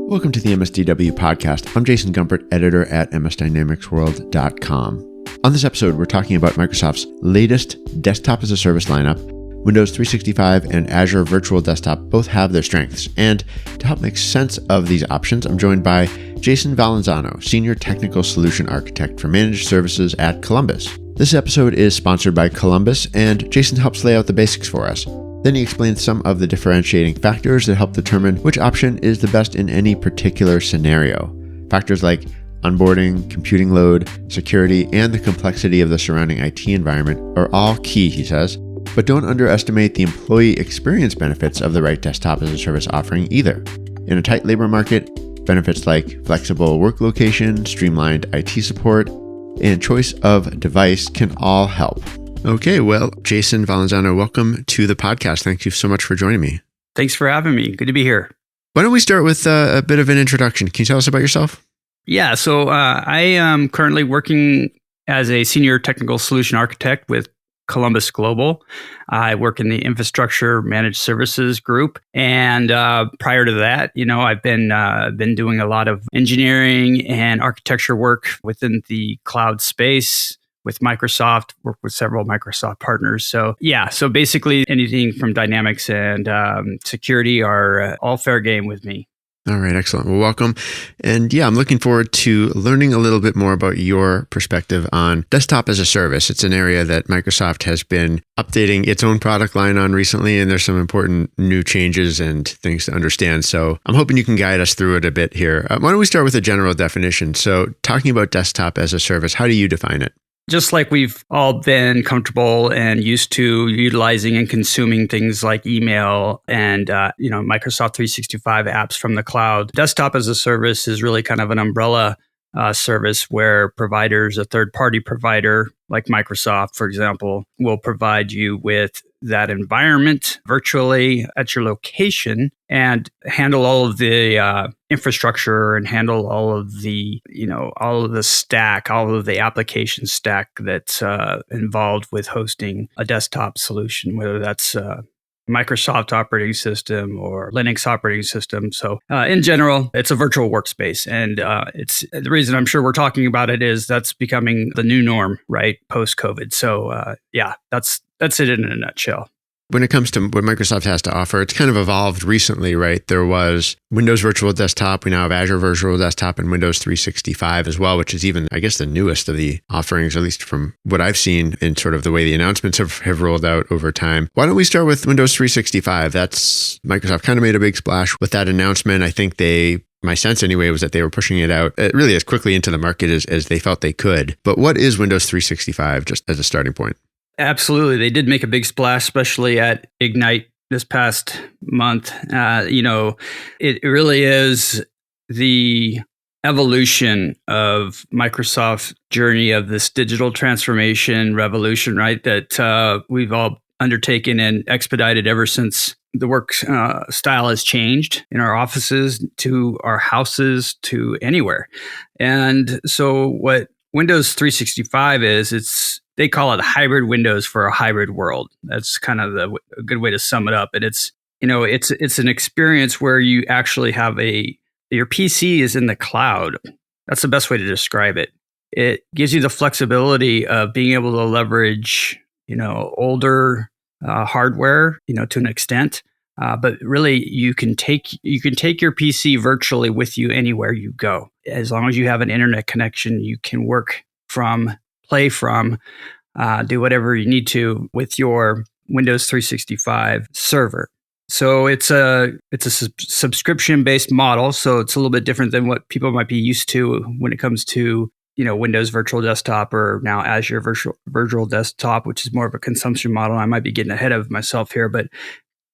Welcome to the MSDW podcast. I'm Jason Gumpert, editor at msdynamicsworld.com. On this episode, we're talking about Microsoft's latest desktop as a service lineup. Windows 365 and Azure Virtual Desktop both have their strengths. And to help make sense of these options, I'm joined by Jason Valenzano, Senior Technical Solution Architect for Managed Services at Columbus. This episode is sponsored by Columbus, and Jason helps lay out the basics for us. Then he explains some of the differentiating factors that help determine which option is the best in any particular scenario. Factors like onboarding, computing load, security, and the complexity of the surrounding IT environment are all key, he says. But don't underestimate the employee experience benefits of the right desktop as a service offering either. In a tight labor market, benefits like flexible work location, streamlined IT support, and choice of device can all help. Okay, well, Jason Valenzano, welcome to the podcast. Thank you so much for joining me. Thanks for having me. Good to be here. Why don't we start with a bit of an introduction? Can you tell us about yourself? Yeah, so I am currently working as a senior technical solution architect with Columbus Global. I work in the infrastructure managed services group. And prior to that, I've been doing a lot of engineering and architecture work within the cloud space with Microsoft, work with several Microsoft partners. So basically anything from Dynamics and security are all fair game with me. All right, excellent. Well, welcome. And I'm looking forward to learning a little bit more about your perspective on desktop as a service. It's an area that Microsoft has been updating its own product line on recently, and there's some important new changes and things to understand. So I'm hoping you can guide us through it a bit here. Why don't we start with a general definition? So talking about desktop as a service, how do you define it? Just like we've all been comfortable and used to utilizing and consuming things like email and Microsoft 365 apps from the cloud, desktop as a service is really kind of an umbrella service where providers, a third-party provider like Microsoft, for example, will provide you with that environment virtually at your location and handle all of the infrastructure and handle all of the, all of the stack, all of the application stack that's involved with hosting a desktop solution, whether that's Microsoft operating system or Linux operating system. So in general, it's a virtual workspace. And it's the reason I'm sure we're talking about it is that's becoming the new norm, right? Post-COVID. So that's it in a nutshell. When it comes to what Microsoft has to offer, it's kind of evolved recently, right? There was Windows Virtual Desktop. We now have Azure Virtual Desktop and Windows 365 as well, which is even, I guess, the newest of the offerings, at least from what I've seen in sort of the way the announcements have rolled out over time. Why don't we start with Windows 365? That's Microsoft kind of made a big splash with that announcement. I think my sense anyway was that they were pushing it out really as quickly into the market as they felt they could. But what is Windows 365 just as a starting point? Absolutely. They did make a big splash, especially at Ignite this past month. It really is the evolution of Microsoft's journey of this digital transformation revolution, right? That we've all undertaken and expedited ever since the work style has changed in our offices to our houses to anywhere. And so what Windows 365 is, they call it hybrid Windows for a hybrid world. That's kind of a good way to sum it up. And it's an experience where you actually have your PC is in the cloud. That's the best way to describe it. It gives you the flexibility of being able to leverage, older hardware, to an extent. But really, you can take your PC virtually with you anywhere you go. As long as you have an internet connection, you can work from, play from, do whatever you need to with your Windows 365 server. So it's a subscription-based model. So it's a little bit different than what people might be used to when it comes to Windows Virtual Desktop or now Azure Virtual Desktop, which is more of a consumption model. I might be getting ahead of myself here, but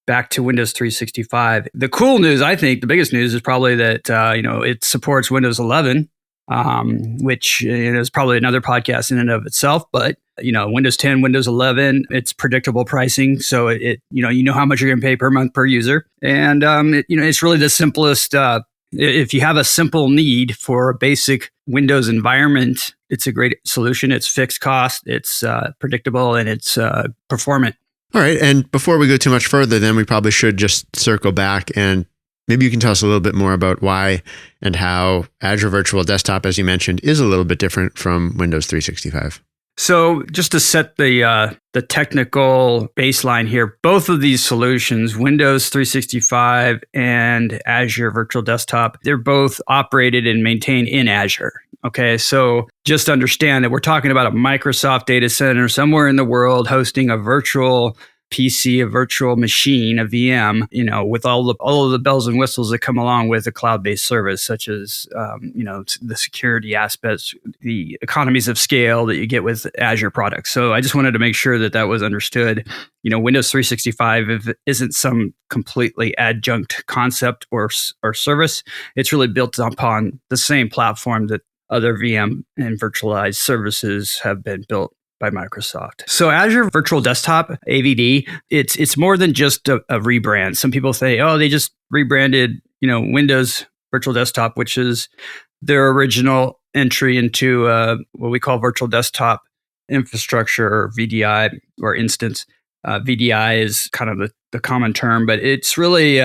back to Windows 365. The cool news, I think, the biggest news is probably that it supports Windows 11, which is probably another podcast in and of itself. But Windows 10, Windows 11, it's predictable pricing, so it how much you're going to pay per month per user, and it's really the simplest. If you have a simple need for a basic Windows environment, it's a great solution. It's fixed cost, it's predictable, and it's performant. All right. And before we go too much further, then we probably should just circle back and Maybe you can tell us a little bit more about why and how Azure Virtual Desktop, as you mentioned, is a little bit different from Windows 365. So just to set the technical baseline here, both of these solutions, Windows 365 and Azure Virtual Desktop, they're both operated and maintained in Azure. Okay, so just understand that we're talking about a Microsoft data center somewhere in the world hosting a virtual PC, a virtual machine, a VM, with all of the bells and whistles that come along with a cloud-based service, such as, the security aspects, the economies of scale that you get with Azure products. So I just wanted to make sure that was understood. Windows 365 isn't some completely adjunct concept or service. It's really built upon the same platform that other VM and virtualized services have been built by Microsoft. So Azure Virtual Desktop, AVD, it's more than just a rebrand. Some people say, oh, they just rebranded, Windows Virtual Desktop, which is their original entry into what we call Virtual Desktop infrastructure, or VDI, or instance. VDI is kind of the common term, but it's really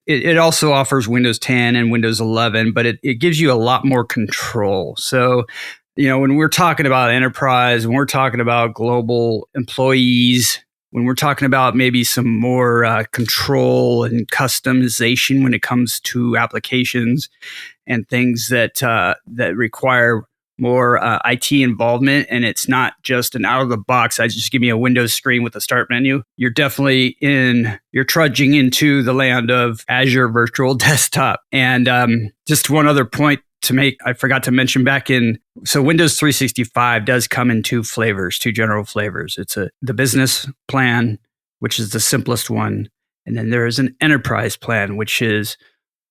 it also offers Windows 10 and Windows 11, but it gives you a lot more control. So when we're talking about enterprise, when we're talking about global employees, when we're talking about maybe some more control and customization when it comes to applications and things that require more IT involvement, and it's not just an out of the box, I just give me a Windows screen with a start menu. You're definitely you're trudging into the land of Azure Virtual Desktop. And just one other point to make, I forgot to mention so Windows 365 does come in two general flavors. It's the business plan, which is the simplest one. And then there is an enterprise plan, which is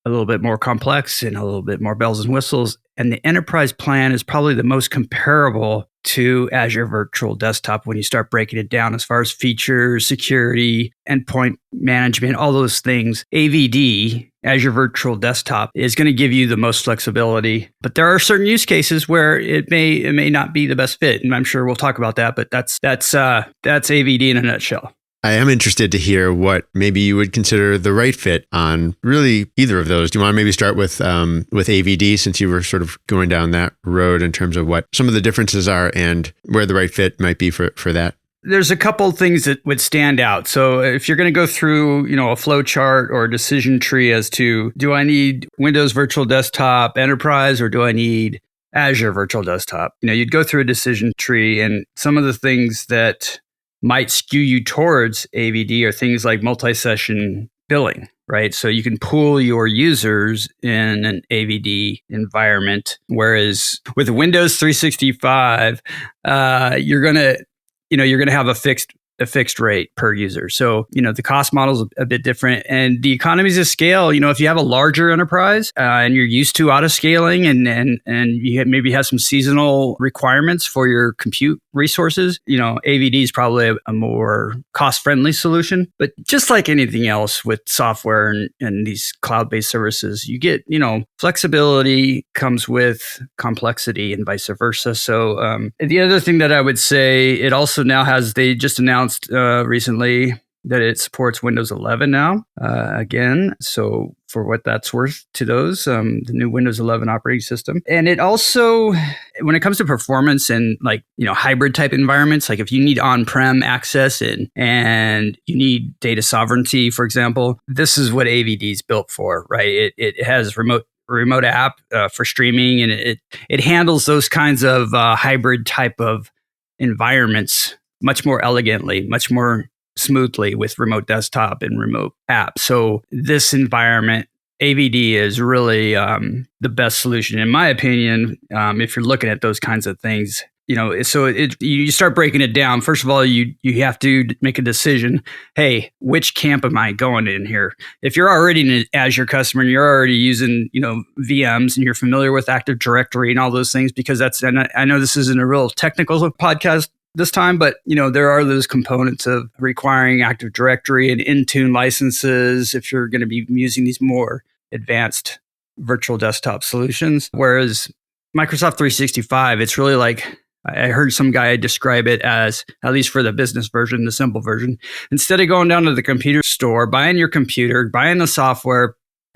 a little bit more complex and a little bit more bells and whistles. And the enterprise plan is probably the most comparable to Azure Virtual Desktop when you start breaking it down as far as features, security, endpoint management, all those things. AVD, Azure Virtual Desktop, is going to give you the most flexibility. But there are certain use cases where it may not be the best fit. And I'm sure we'll talk about that, but that's AVD in a nutshell. I am interested to hear what maybe you would consider the right fit on really either of those. Do you want to maybe start with AVD, since you were sort of going down that road in terms of what some of the differences are and where the right fit might be for that? There's a couple of things that would stand out. So if you're going to go through, a flow chart or a decision tree as to, do I need Windows Virtual Desktop Enterprise or do I need Azure Virtual Desktop? You'd go through a decision tree, and some of the things that might skew you towards AVD are things like multi-session billing, right? So you can pool your users in an AVD environment, whereas with Windows 365, you're gonna have a fixed rate per user. So, the cost model is a bit different, and the economies of scale, if you have a larger enterprise and you're used to auto scaling and you maybe have some seasonal requirements for your compute resources, AVD is probably a more cost-friendly solution. But just like anything else with software and these cloud-based services, you get, flexibility comes with complexity and vice versa. So the other thing that I would say, it also now they just announced recently that it supports Windows 11 now again. So for what that's worth to those, the new Windows 11 operating system. And it also, when it comes to performance and hybrid type environments, like if you need on-prem access and you need data sovereignty, for example, this is what AVD is built for, right? It has remote app for streaming, and it handles those kinds of hybrid type of environments much more elegantly, much more smoothly with remote desktop and remote app. So this environment, AVD, is really the best solution, in my opinion, if you're looking at those kinds of things. So you start breaking it down. First of all, you have to make a decision. Hey, which camp am I going in here? If you're already an Azure customer and you're already using, VMs and you're familiar with Active Directory and all those things, because and I know this isn't a real technical podcast this time, but there are those components of requiring Active Directory and Intune licenses if you're going to be using these more advanced virtual desktop solutions. Whereas Microsoft 365, it's really like, I heard some guy describe it as, at least for the business version, the simple version, instead of going down to the computer store, buying your computer, buying the software,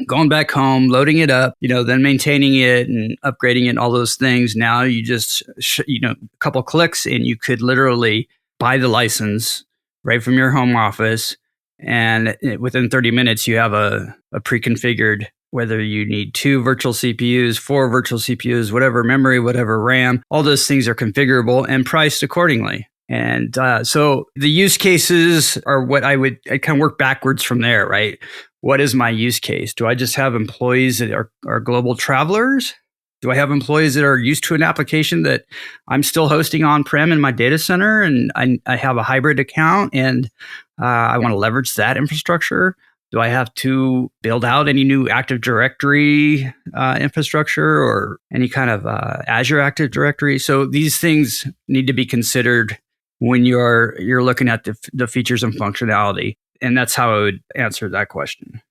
going back home, loading it up, then maintaining it and upgrading it and all those things. Now you just, a couple clicks and you could literally buy the license right from your home office. And within 30 minutes, you have a pre-configured, whether you need 2 virtual CPUs, 4 virtual CPUs, whatever memory, whatever RAM, all those things are configurable and priced accordingly. And so the use cases are what I kind of work backwards from there, right? What is my use case? Do I just have employees that are global travelers? Do I have employees that are used to an application that I'm still hosting on-prem in my data center and I have a hybrid account and I want to leverage that infrastructure? Do I have to build out any new Active Directory infrastructure or any kind of Azure Active Directory? So these things need to be considered when you're looking at the features and functionality. And that's how I would answer that question.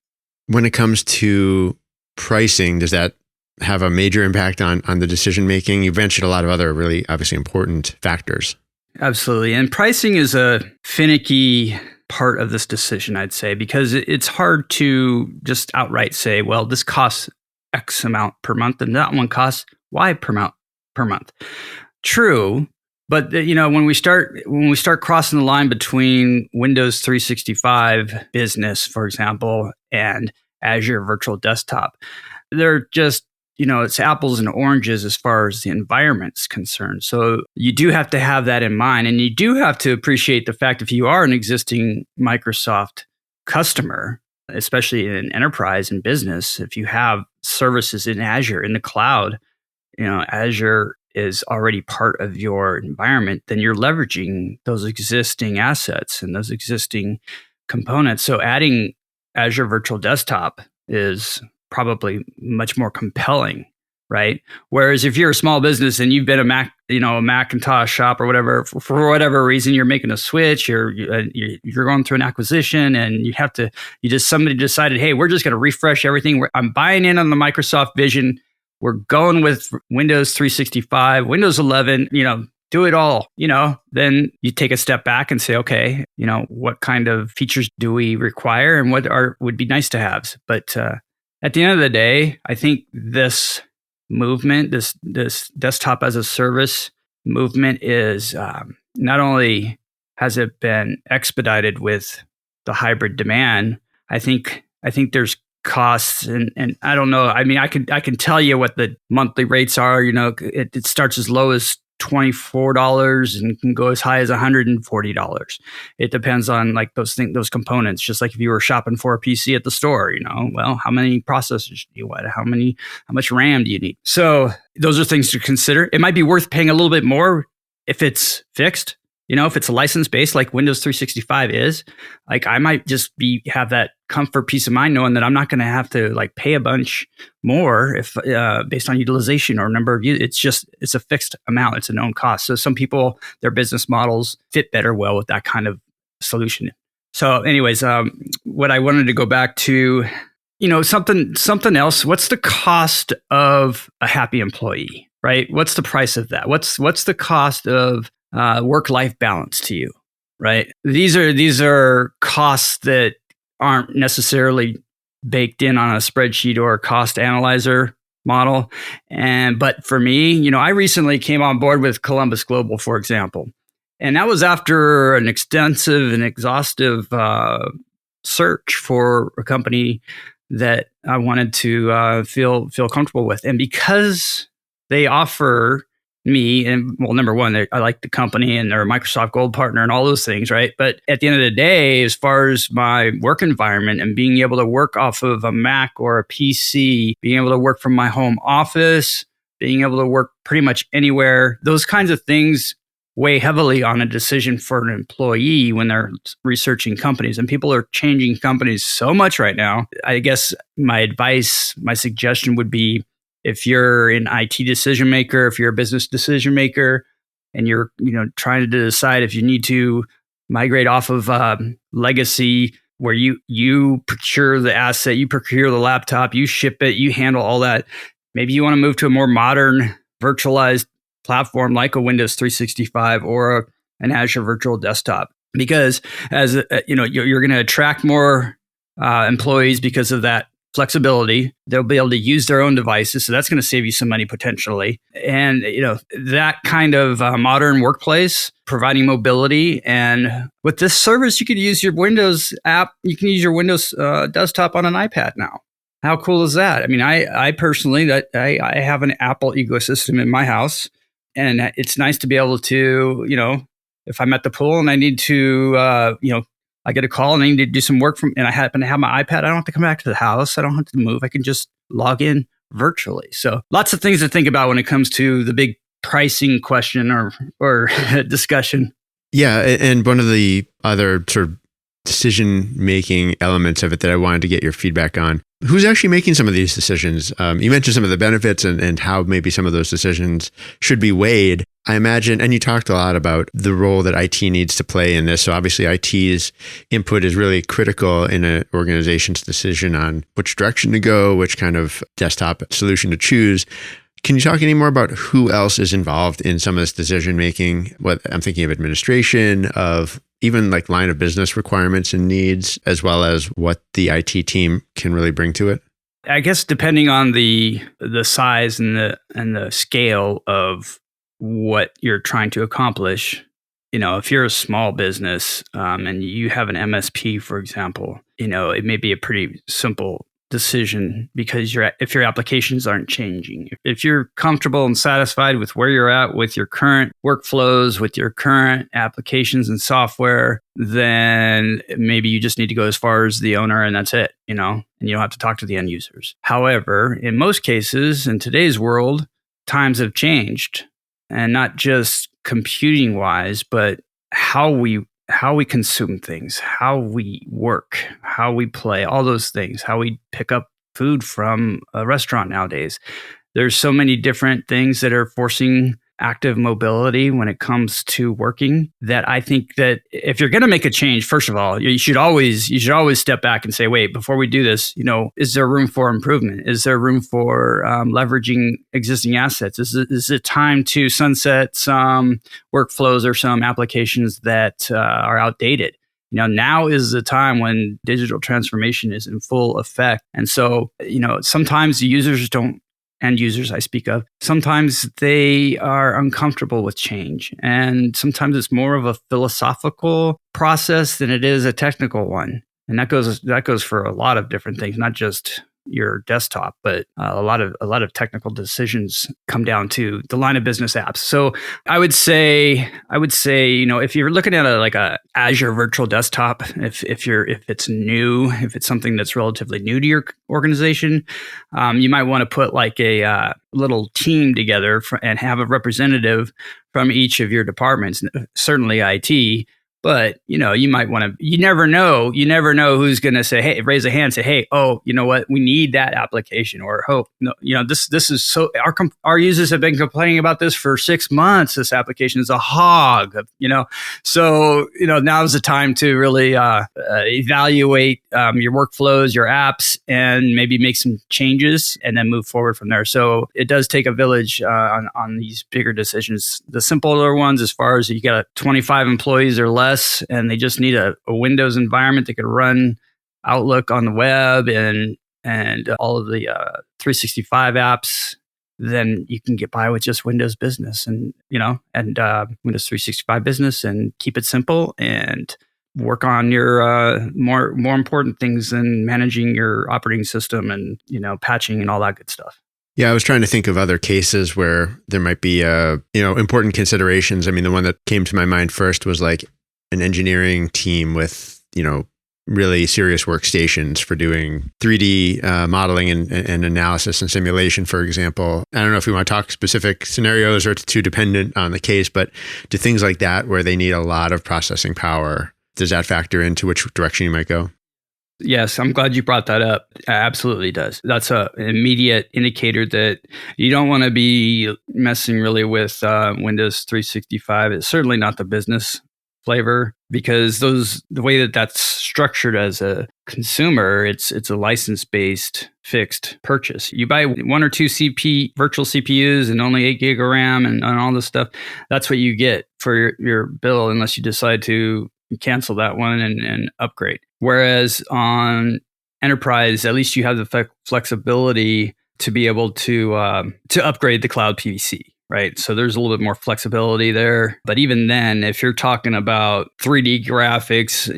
When it comes to pricing, does that have a major impact on the decision making? You've mentioned a lot of other really obviously important factors. Absolutely. And pricing is a finicky part of this decision, I'd say, because it's hard to just outright say, well, this costs X amount per month and that one costs Y per month. True. But when we start crossing the line between Windows 365 Business, for example, and Azure Virtual Desktop, they're just it's apples and oranges as far as the environment's concerned. So you do have to have that in mind, and you do have to appreciate the fact if you are an existing Microsoft customer, especially in enterprise and business, if you have services in Azure in the cloud, Azure is already part of your environment, then you're leveraging those existing assets and those existing components. So adding Azure Virtual Desktop is probably much more compelling, right? Whereas if you're a small business and you've been a Macintosh shop or whatever, for whatever reason, you're making a switch, you're going through an acquisition and somebody decided, hey, we're just going to refresh everything. I'm buying in on the Microsoft vision. We're going with Windows 365, Windows 11, do it all, then you take a step back and say, okay, what kind of features do we require and what would be nice to have? But at the end of the day, I think this movement, this desktop as a service movement is not only has it been expedited with the hybrid demand, I think there's costs and I don't know. I mean, I can tell you what the monthly rates are. It starts as low as $24 and can go as high as $140. It depends on those components. Just like if you were shopping for a PC at the store, well, how many processors do you want? How much RAM do you need? So those are things to consider. It might be worth paying a little bit more if it's fixed. If it's a license based like Windows 365 is, I might just have that comfort, peace of mind, knowing that I'm not going to have to pay a bunch more if based on utilization or number of use. It's a fixed amount. It's a known cost. So some people, their business models fit better well with that kind of solution. So anyways, what I wanted to go back to, something else. What's the cost of a happy employee, right? What's the price of that? What's the cost of work-life balance to you, right? These are costs that aren't necessarily baked in on a spreadsheet or a cost analyzer model. But for me, I recently came on board with Columbus Global, for example, and that was after an extensive and exhaustive search for a company that I wanted to feel comfortable with, and because they offer me, and well, number one, I like the company and they're a Microsoft Gold partner and all those things, right? But at the end of the day, as far as my work environment and being able to work off of a Mac or a PC, being able to work from my home office, being able to work pretty much anywhere, those kinds of things weigh heavily on a decision for an employee when they're researching companies. And people are changing companies so much right now. I guess my suggestion would be, if you're an IT decision maker, if you're a business decision maker, and you're trying to decide if you need to migrate off of legacy, where you procure the asset, you procure the laptop, you ship it, you handle all that. Maybe you want to move to a more modern virtualized platform like a Windows 365 or an Azure Virtual Desktop, because as you're going to attract more employees because of that flexibility. They'll be able to use their own devices. So that's going to save you some money potentially. And, that kind of modern workplace providing mobility. And with this service, you could use your Windows app. You can use your Windows desktop on an iPad now. How cool is that? I mean, I personally, I have an Apple ecosystem in my house, and it's nice to be able to, if I'm at the pool and I need to, I get a call and I need to do some work and I happen to have my iPad. I don't have to come back to the house. I don't have to move. I can just log in virtually. So lots of things to think about when it comes to the big pricing question or discussion. Yeah. And one of the other sort of decision-making elements of it that I wanted to get your feedback on, who's actually making some of these decisions? You mentioned some of the benefits and how maybe some of those decisions should be weighed. I imagine, and you talked a lot about the role that IT needs to play in this. So obviously IT's input is really critical in an organization's decision on which direction to go, which kind of desktop solution to choose. Can you talk any more about who else is involved in some of this decision making? What I'm thinking of administration, of even like line of business requirements and needs, as well as what the IT team can really bring to it? I guess depending on the size and the scale of what you're trying to accomplish, if you're a small business and you have an MSP, for example, it may be a pretty simple decision because if your applications aren't changing, if you're comfortable and satisfied with where you're at with your current workflows, with your current applications and software, then maybe you just need to go as far as the owner and that's it, and you don't have to talk to the end users. However, in most cases, in today's world, times have changed, and not just computing wise, but how we consume things, how we work, how we play, all those things, how we pick up food from a restaurant nowadays. There's so many different things that are forcing active mobility when it comes to working that I think that if you're going to make a change, first of all, you should always step back and say, wait, before we do this, is there room for improvement? Is there room for leveraging existing assets? Is it time to sunset some workflows or some applications that are outdated? Now is the time when digital transformation is in full effect. And so, sometimes the end users I speak of, sometimes they are uncomfortable with change. And sometimes it's more of a philosophical process than it is a technical one. And that goes for a lot of different things, not just your desktop, but a lot of technical decisions come down to the line of business apps. So I would say, if you're looking at a Azure Virtual Desktop, if it's new, if it's something that's relatively new to your organization, you might want to put like a little team together and have a representative from each of your departments, certainly IT. But, you might want to, you never know who's going to say, hey, raise a hand and say, hey, oh, you know what? We need that application, or, oh, no, this is so, our users have been complaining about this for 6 months. This application is a hog, So, now's the time to really evaluate your workflows, your apps, and maybe make some changes and then move forward from there. So it does take a village on these bigger decisions. The simpler ones, as far as you got 25 employees or less, and they just need a Windows environment that could run Outlook on the web and all of the 365 apps, then you can get by with just Windows Business and Windows 365 Business, and keep it simple and work on your more important things than managing your operating system and patching and all that good stuff. Yeah, I was trying to think of other cases where there might be important considerations. I mean, the one that came to my mind first was like an engineering team with, really serious workstations for doing 3D modeling and analysis and simulation, for example. I don't know if we want to talk specific scenarios or it's too dependent on the case, but do things like that where they need a lot of processing power, does that factor into which direction you might go? Yes, I'm glad you brought that up. It absolutely does. That's an immediate indicator that you don't want to be messing really with Windows 365. It's certainly not the business flavor, because the way that that's structured as a consumer, it's a license-based fixed purchase. You buy 1 or 2 virtual CPUs and only 8 gig of RAM and all this stuff. That's what you get for your bill, unless you decide to cancel that one and upgrade. Whereas on enterprise, at least you have the flexibility to be able to upgrade the cloud PVC, right? So there's a little bit more flexibility there. But even then, if you're talking about 3D graphics,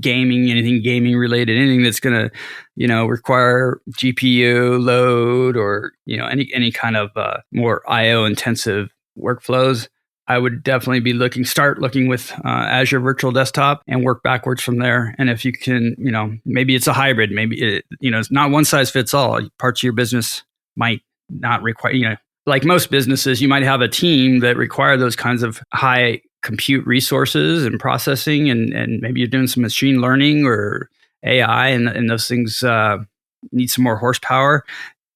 gaming, anything gaming related, anything that's going to, require GPU load or, any kind of more IO intensive workflows, I would definitely start looking with Azure Virtual Desktop and work backwards from there. And if you can, maybe it's a hybrid, maybe it's not one size fits all. Parts of your business might not require, like most businesses, you might have a team that require those kinds of high compute resources and processing, and maybe you're doing some machine learning or AI, and those things need some more horsepower.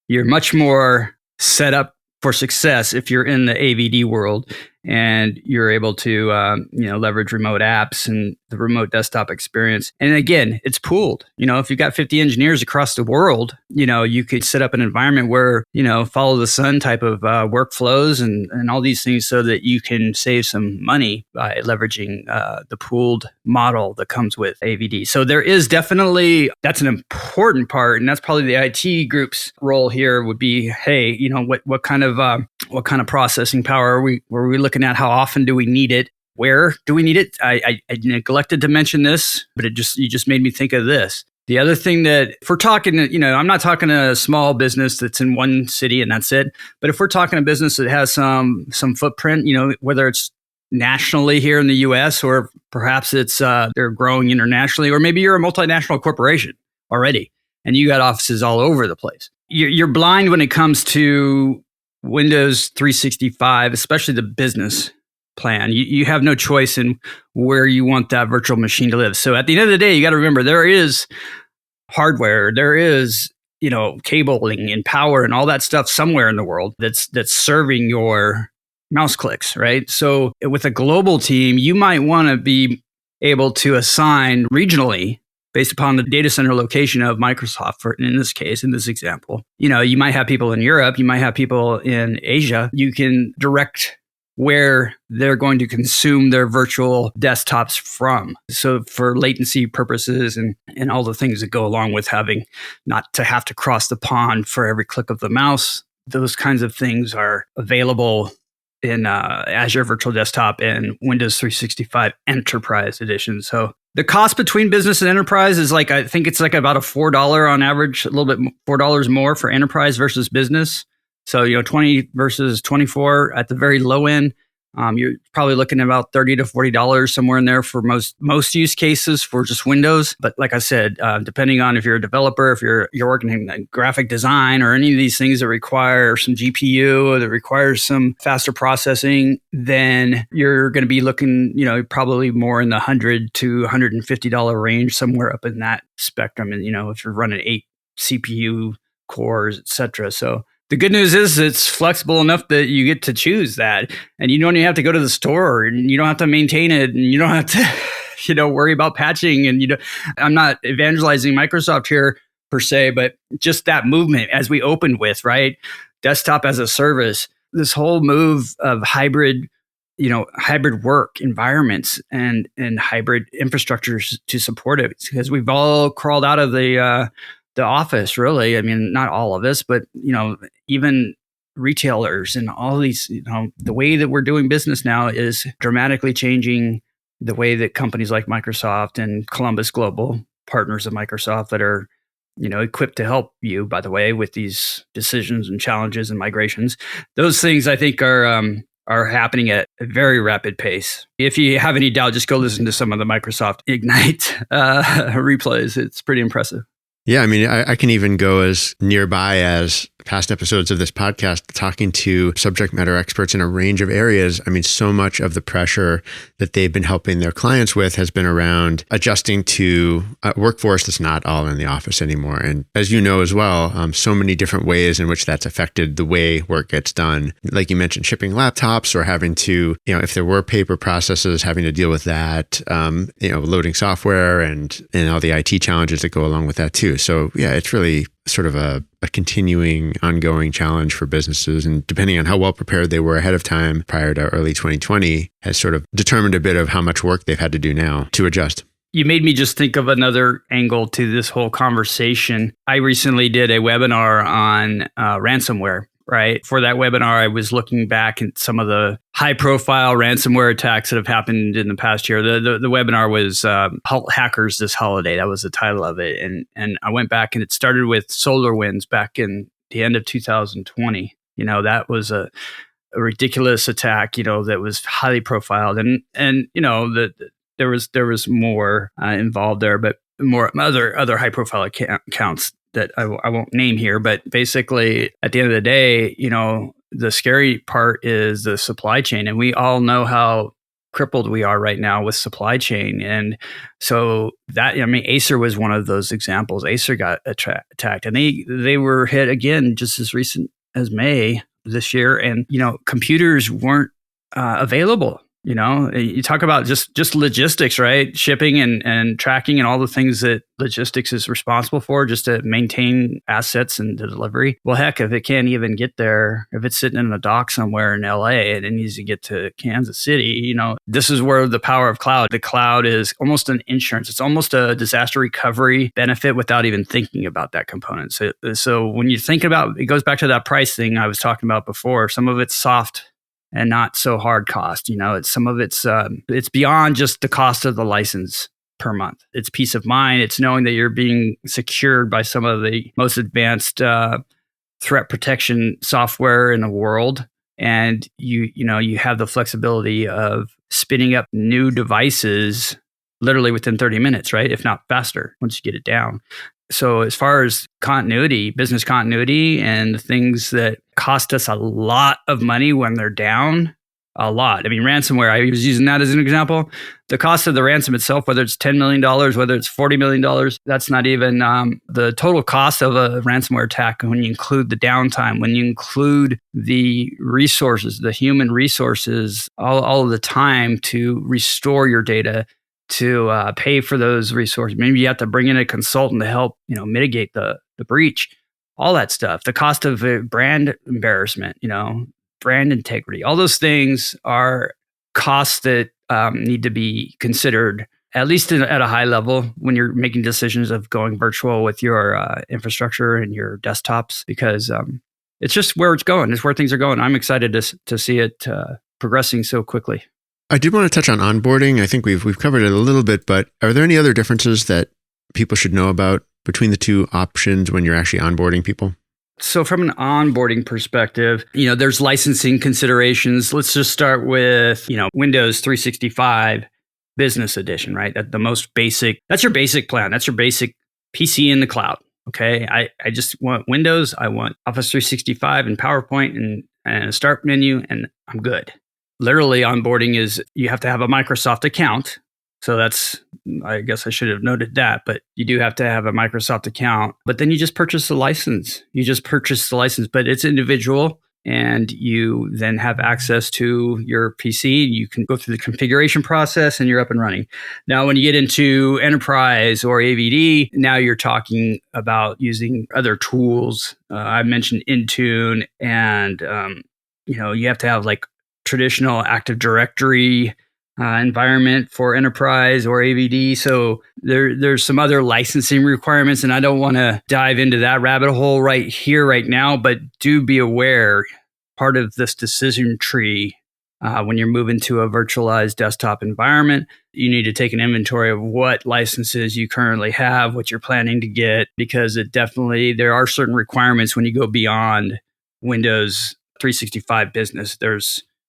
You're much more set up for success if you're in the AVD world and you're able to leverage remote apps and the remote desktop experience. And again, it's pooled. If you've got 50 engineers across the world, you could set up an environment where, follow the sun type of workflows and all these things so that you can save some money by leveraging the pooled model that comes with AVD. So there is definitely, that's an important part. And that's probably the IT group's role here would be, hey, what kind of processing power are we looking at? How often do we need it? Where do we need it? I neglected to mention this, but you just made me think of this. The other thing that if we're talking, I'm not talking a small business that's in one city and that's it. But if we're talking a business that has some footprint, whether it's nationally here in the US or perhaps it's they're growing internationally, or maybe you're a multinational corporation already and you got offices all over the place. You're blind when it comes to Windows 365, especially the business plan. You have no choice in where you want that virtual machine to live. So at the end of the day, you got to remember there is hardware, there is, cabling and power and all that stuff somewhere in the world that's serving your mouse clicks, right? So with a global team, you might want to be able to assign regionally based upon the data center location of Microsoft, in this case, in this example. You might have people in Europe, you might have people in Asia. You can direct where they're going to consume their virtual desktops from. So for latency purposes and all the things that go along with having not to have to cross the pond for every click of the mouse, those kinds of things are available in Azure Virtual Desktop and Windows 365 Enterprise Edition. So the cost between business and enterprise is I think it's about a $4 on average, a little bit $4 more for enterprise versus business. So, 20 versus 24 at the very low end. You're probably looking at about $30 to $40 somewhere in there for most use cases for just Windows. But like I said, depending on if you're a developer, if you're working in graphic design or any of these things that require some GPU or that requires some faster processing, then you're going to be looking, probably more in the $100 to $150 range, somewhere up in that spectrum. And, if you're running 8 CPU cores, et cetera. So the good news is it's flexible enough that you get to choose that, and you don't even have to go to the store, and you don't have to maintain it, and you don't have to, worry about patching. And I'm not evangelizing Microsoft here per se, but just that movement as we opened with, right? Desktop as a service, this whole move of hybrid work environments and hybrid infrastructures to support it, because we've all crawled out of the office, really. I mean, not all of us, but, even retailers and all these, the way that we're doing business now is dramatically changing the way that companies like Microsoft and Columbus Global, partners of Microsoft that are, equipped to help you, by the way, with these decisions and challenges and migrations. Those things I think are happening at a very rapid pace. If you have any doubt, just go listen to some of the Microsoft Ignite replays. It's pretty impressive. Yeah, I mean, I can even go as nearby as past episodes of this podcast, talking to subject matter experts in a range of areas. I mean, so much of the pressure that they've been helping their clients with has been around adjusting to a workforce that's not all in the office anymore. And as you know as well, so many different ways in which that's affected the way work gets done. Like you mentioned, shipping laptops or having to, if there were paper processes, having to deal with that, loading software and all the IT challenges that go along with that too. So yeah, it's really sort of a continuing, ongoing challenge for businesses. And depending on how well prepared they were ahead of time prior to early 2020 has sort of determined a bit of how much work they've had to do now to adjust. You made me just think of another angle to this whole conversation. I recently did a webinar on ransomware. Right. For that webinar, I was looking back at some of the high-profile ransomware attacks that have happened in the past year. The webinar was Hackers This Holiday. That was the title of it. And I went back, and it started with SolarWinds back in the end of 2020. That was a ridiculous attack, that was highly profiled. And there was more involved there, but more other high-profile accounts that I won't name here, but basically at the end of the day, the scary part is the supply chain. And we all know how crippled we are right now with supply chain. And so Acer was one of those examples. Acer got attacked, and they were hit again just as recent as May this year. And, computers weren't available. You talk about just logistics, right? Shipping and tracking and all the things that logistics is responsible for just to maintain assets and the delivery. Well, heck, if it can't even get there, if it's sitting in a dock somewhere in LA and it needs to get to Kansas City, this is where the power of the cloud is almost an insurance. It's almost a disaster recovery benefit without even thinking about that component. So when you think about, it goes back to that price thing I was talking about before. Some of it's soft and not so hard cost. It's beyond just the cost of the license per month. It's peace of mind. It's knowing that you're being secured by some of the most advanced threat protection software in the world. And you have the flexibility of spinning up new devices literally within 30 minutes, right? If not faster, once you get it down. So as far as continuity, business continuity, and the things that cost us a lot of money when they're down, a lot. Ransomware, I was using that as an example. The cost of the ransom itself, whether it's $10 million, whether it's $40 million, that's not even the total cost of a ransomware attack when you include the downtime, when you include the resources, the human resources, all of the time to restore your data, to pay for those resources. Maybe you have to bring in a consultant to help, mitigate the breach, all that stuff. The cost of brand embarrassment, brand integrity, all those things are costs that need to be considered, at least at a high level, when you're making decisions of going virtual with your infrastructure and your desktops, because it's just where it's going. It's where things are going. I'm excited to see it progressing so quickly. I did want to touch on onboarding. I think we've covered it a little bit, but are there any other differences that people should know about between the two options when you're actually onboarding people? So from an onboarding perspective, there's licensing considerations. Let's just start with, Windows 365 Business Edition, right? That's your basic plan. That's your basic PC in the cloud. Okay. I just want Windows. I want Office 365 and PowerPoint and a start menu, and I'm good. Literally, onboarding is you have to have a Microsoft account. So I guess I should have noted that, but you do have to have a Microsoft account. But then you just purchase the license. But it's individual, and you then have access to your PC. You can go through the configuration process, and you're up and running. Now, when you get into enterprise or AVD, now you're talking about using other tools. I mentioned Intune, and you have to have traditional Active Directory environment for enterprise or AVD. So there's some other licensing requirements, and I don't want to dive into that rabbit hole right here, right now, but do be aware, part of this decision tree, when you're moving to a virtualized desktop environment, you need to take an inventory of what licenses you currently have, what you're planning to get, because there are certain requirements when you go beyond Windows 365 Business.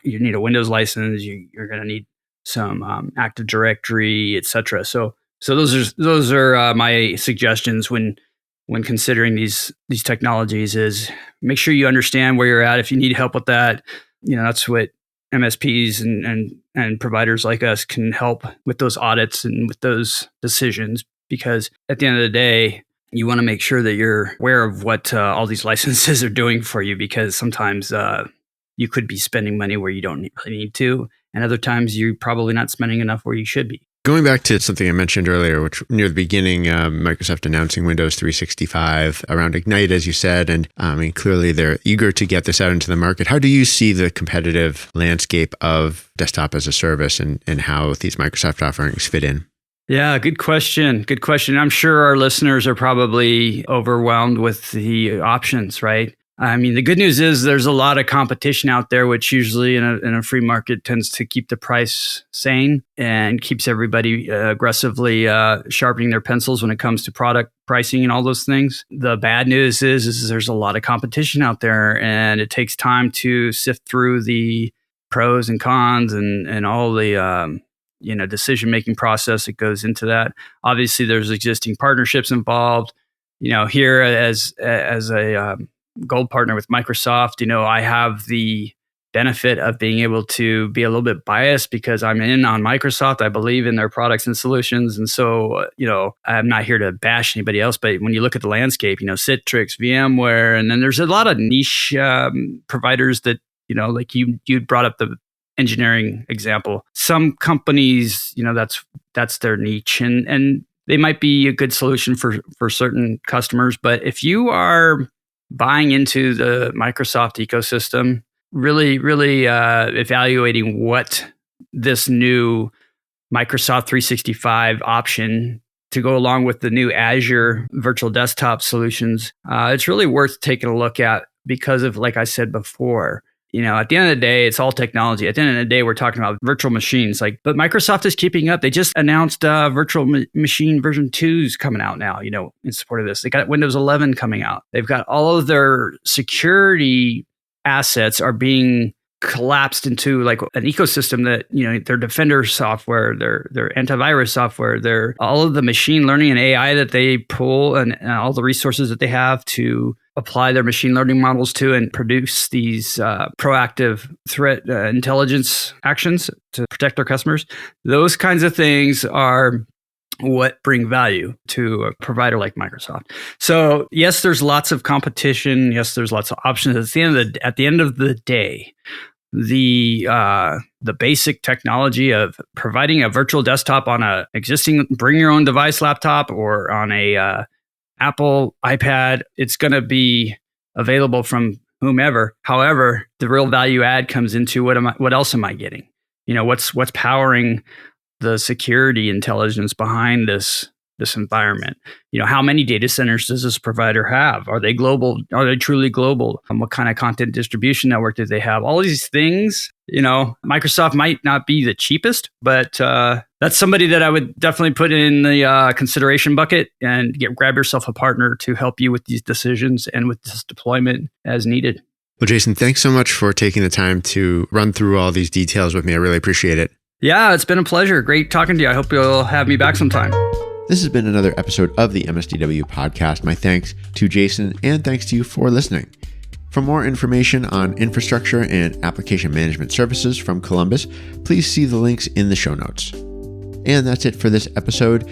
You need a Windows license. You're going to need some Active Directory, etc. So those are my suggestions when considering these technologies. Is make sure you understand where you're at. If you need help with that, that's what MSPs and providers like us can help with, those audits and with those decisions. Because at the end of the day, you want to make sure that you're aware of what all these licenses are doing for you, because sometimes you could be spending money where you don't really need to. And other times you're probably not spending enough where you should be. Going back to something I mentioned earlier, which near the beginning, Microsoft announcing Windows 365 around Ignite, as you said, and clearly they're eager to get this out into the market. How do you see the competitive landscape of desktop as a service and how these Microsoft offerings fit in? Yeah, good question. Good question. I'm sure our listeners are probably overwhelmed with the options, right? I mean, the good news is there's a lot of competition out there, which usually in a free market tends to keep the price sane and keeps everybody aggressively sharpening their pencils when it comes to product pricing and all those things. The bad news is there's a lot of competition out there, and it takes time to sift through the pros and cons and all the decision-making process that goes into that. Obviously, there's existing partnerships involved. Here as a gold partner with Microsoft, I have the benefit of being able to be a little bit biased because I'm in on Microsoft. I believe in their products and solutions. And so, I'm not here to bash anybody else, but when you look at the landscape, Citrix, VMware, and then there's a lot of niche providers that, like you brought up the engineering example. Some companies, that's their niche and they might be a good solution for certain customers. But if you are buying into the Microsoft ecosystem, really evaluating what this new Microsoft 365 option to go along with the new Azure Virtual Desktop solutions, it's really worth taking a look at because of, like I said before, at the end of the day, it's all technology. At the end of the day, we're talking about virtual machines. But Microsoft is keeping up. They just announced virtual machine version 2's coming out now, in support of this. They got Windows 11 coming out. They've got all of their security assets are being collapsed into like an ecosystem that, their Defender software, their antivirus software, their all of the machine learning and AI that they pull and all the resources that they have to apply their machine learning models to and produce these proactive threat intelligence actions to protect their customers. Those kinds of things are what bring value to a provider like Microsoft. So yes, there's lots of competition. Yes, there's lots of options. At the end of the day, the basic technology of providing a virtual desktop on a existing bring your own device laptop or on a Apple iPad, it's going to be available from whomever. However, the real value add comes into what else am I getting? What's powering the security intelligence behind this environment? How many data centers does this provider have? Are they global? Are they truly global? What kind of content distribution network do they have? All these things, Microsoft might not be the cheapest, but that's somebody that I would definitely put in the consideration bucket and grab yourself a partner to help you with these decisions and with this deployment as needed. Well, Jason, thanks so much for taking the time to run through all these details with me. I really appreciate it. Yeah, it's been a pleasure. Great talking to you. I hope you'll have me back sometime. This has been another episode of the MSDW podcast. My thanks to Jason and thanks to you for listening. For more information on infrastructure and application management services from Columbus, please see the links in the show notes. And that's it for this episode.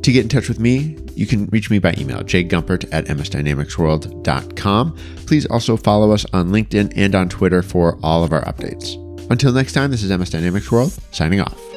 To get in touch with me, you can reach me by email, jgumpert@msdynamicsworld.com. Please also follow us on LinkedIn and on Twitter for all of our updates. Until next time, this is MS Dynamics World, signing off.